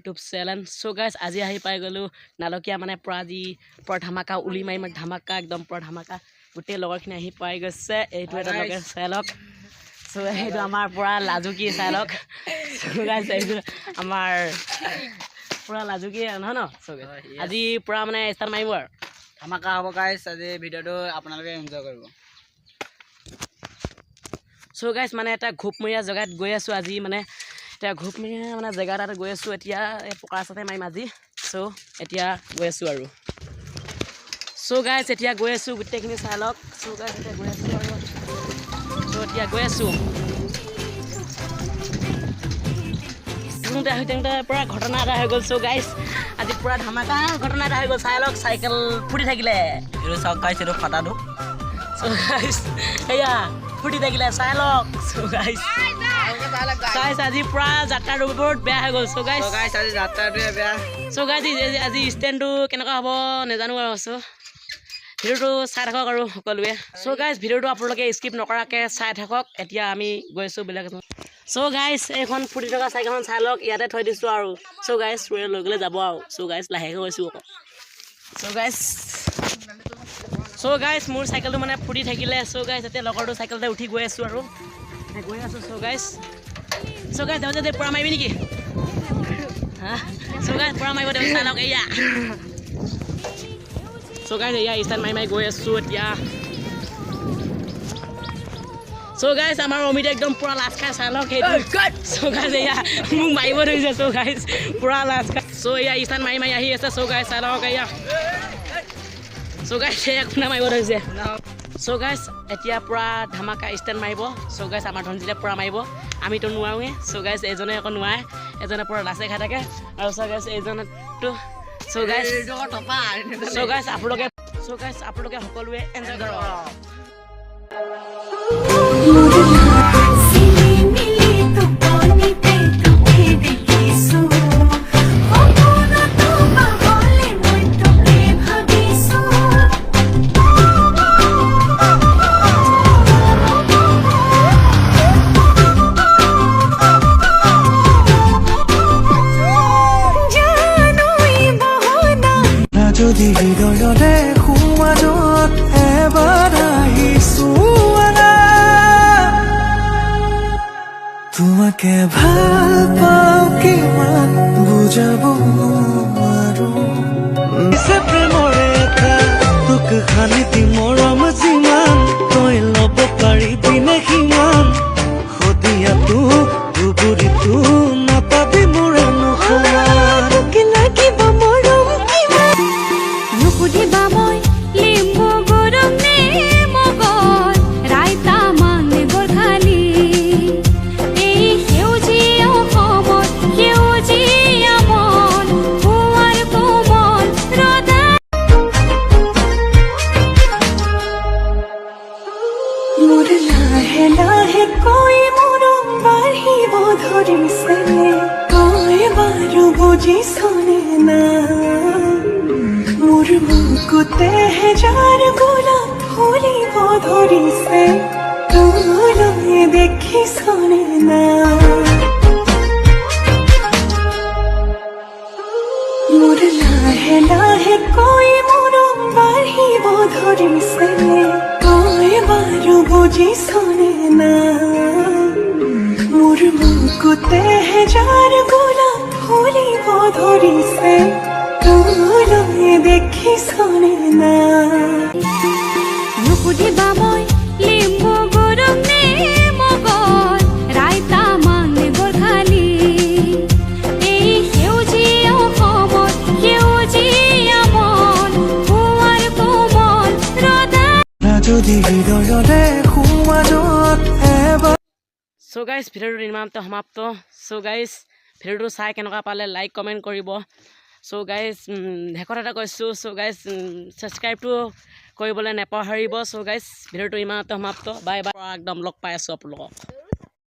YouTube channel. So guys, আজি আহি পাই গলো নালকিয়া মানে পুৰা আজি পুৰা ধামাকা উলি মাৰি ধামাকা একদম পুৰা ধামাকা গোটেই লগৰখিনি আহি পাই গৈছে এইটো এটা লগে চাইলক সো এইটো আমাৰ পুৰা লাজুকি চাইলক সো গাইস এইটো আমাৰ পুৰা লাজুকি নহয় ন সো আজি পুৰা মানে ষ্টাৰ্ট মাৰিব আৰু ধামাকা হ'ব গাইস আজি ভিডিওটো আপোনালোকে এনজয় কৰিব সো গাইস মানে এটা ঘুপমৰীয়া জগাত গৈ আছো আজি মানে এতিয়া ঘুপমৰীয়া মানে জেগা এটা গৈ আছো এতিয়া এই পকাৰ সাথে মাৰিম আজি সো এতিয়া গৈ আছো আৰু সো গাইস এতিয়া গৈ আছো গোটেইখিনি চাইলক সো গাইস এতিয়া গৈ আছো আৰু সো এতিয়া গৈ আছো পুৰা ঘটনা এটা হৈ গ'ল সো গাইস আজি পুৰা ধামাকা ঘটনা এটা হৈ গ'ল চাইলক চাইকেল ফুটি থাকিলে এইটো চাওক গাইস এইটো ফাটাটো সো গাইস এয়া ফুটি থাকিলে চাইলক সো গাইস গাইস আজি পুৰা যাত্ৰাৰ ওপৰত বেয়া হৈ গ'ল সো গাইস আজি যাত্ৰাটোৱে বেয়া সো গাইস আজি ষ্টেণ্ডটো কেনেকুৱা হ'ব নেজানো আৰু সো ভিডিওটো চাই থাকক আৰু সকলোৱে সো গাইস ভিডিওটো আপোনালোকে স্কিপ নকৰাকে চাই থাকক এতিয়া আমি গৈ আছো বেলেগ সো গাইস এখন ফুটি থকা চাইকেলখন চাই লওক ইয়াতে থৈ দিছো আৰু সো গাইস লৈ গ'লে যাব আৰু সো গাইস লাহেকৈ গৈছো সো গাইস মোৰ চাইকেলটো মানে ফুটি থাকিলে সো গাইস এতিয়া লগৰটো চাইকেলতে উঠি গৈ আছো আৰু গৈ আছো সো গাইস দেউজা পুৰা মাৰিবি নেকি হা সো গাইস পুৰা মাৰিব দেউ চাই লওক এয়া সো গাইস এয়া ষ্টাৰ্ট মাৰি গৈ আছো এতিয়া সো গাইস আমাৰ অমিত একদম পুৰা লাজ খাই চাই লওক সেইটো সো গাইস এয়া মোক মাৰিব ধৰিছে সো গাইস পুৰা লাজ খাই সো এয়া ষ্টাৰ্ট মাৰি আহি আছে সো গাইস চাই লওক এয়া সো গাইস এয়া কোনে মাৰিব ধৰিছে সো গাইস এতিয়া পুৰা ধামাকা ষ্টেণ্ড মাৰিব সো গাইস আমাৰ ধনজিতে পুৰা মাৰিব আমিতো নোৱাৰোৱে সো গাইস এজনে আকৌ নোৱাৰে এজনে পুৰা লাচে খাই থাকে আৰু সো গাইস এজনেতো সো গাইস আপোনালোকে সকলোৱে এনজয় কৰক যদি হৃদয়তে সোমাজত এবাৰ আহিছো তোমাকে ভাল পাওঁ কিমান বুজাব নোৱাৰো প্ৰেমৰে এটা তোক শান্তি মৰম যিমান তই ল'ব পাৰিবি নে সিমান সদিয়াতো দুবুৰিতো নাপাবি মোৰ অনুসৰণ লাগিব মৰম নুসুধিবা মই লিম্বু গৰম নে মগজ ৰাইতা মানে বৰখালি এই সেউজীয়া অসমত সেউজীয়া মন পুৱাৰ কোমল ৰদা মোৰ লাহে লাহে কৈ মৰম বাঢ়িব ধৰিছে তই বাৰু বুজিছনে না মোৰ বুকুতে হেজাৰ গোলাপ ফুলিব ধৰিছে তোলৈ দেখিছনে না মোৰ লাহে লাহে কৈ মৰম বাঢ়িব ধৰিছে তই বাৰু বুজিছনে না মোৰ বুকুতে হেজাৰ গোলাপ ফুলিব ধৰিছে তোলৈ দেখিছনে না নুসুধিবা মই লিম্বু গৰম নে মগজ ৰাইতা মানে বৰখালি এই সেউজীয়া অসমত সেউজীয়া মন পুৱাৰ কোমল ৰদা যদি হৃদয়তে সোমাজত এবাৰ সো গাইস ভিডিওটো নিৰ্মাণটো সমাপ্ত সো গাইস ভিডিওটো চাই কেনেকুৱা পালে লাইক কমেণ্ট কৰিব সো গাইস শেষত এটা কৈছোঁ সো গাইস ছাবস্ক্ৰাইবটো কৰিবলৈ নেপাহৰিব সো গাইস ভিডিওটো ইমানতে সমাপ্ত বাই বাই একদম লগ পাই আছোঁ আপোনালোকক